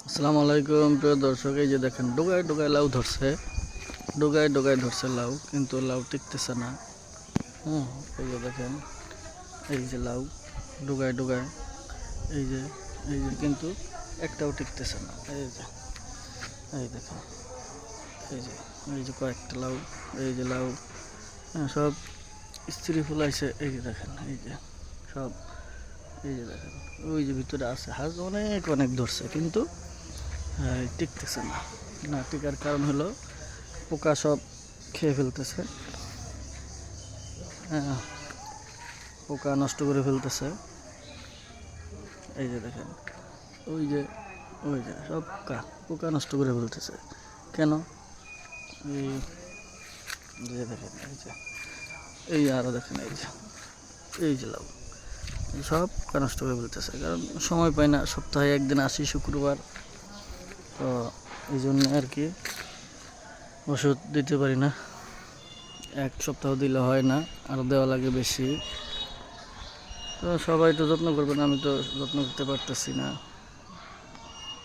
আসসালামু আলাইকুম প্রিয় দর্শক, এই যে দেখেন ডোগায় ডোগায় লাউ ধরছে, ডোগায় ডোগায় ধরছে লাউ, কিন্তু লাউ টিকতেছে না। এই যে দেখেন, এই যে লাউ ডোগায় ডোগায়, এই যে এই যে কিন্তু একটাও টিকতেছে না। এই দেখেন, এই যে এই যে কয়েকটা লাউ, এই যে লাউ, সব স্ত্রী ফুলাইছে। এই যে দেখেন, এই যে সব, এই যে দেখেন, ওই যে ভিতরে আছে হাঁস অনেক অনেক ধরছে, কিন্তু টিকতেছে না। না টিকার কারণ হলো পোকা সব খেয়ে ফেলতেছে। হ্যাঁ, পোকা নষ্ট করে ফেলতেছে। এই যে দেখেন, ওই যে ওই যে সব পোকা পোকা নষ্ট করে ফেলতেছে। কেন? এই যে দেখেন, এই যে আরও দেখেন, এই যে লাউ, সব পোকা নষ্ট করে ফেলতেছে। কারণ সময় পাই না, সপ্তাহে একদিন আসি শুক্রবার, তো এই জন্য আর কি ওষুধ দিতে পারি না। এক সপ্তাহ দিলে হয় না, আরও দেওয়া লাগে বেশি। তো সবাই তো যত্ন করবেন, আমি তো যত্ন করতে পারতেছি না।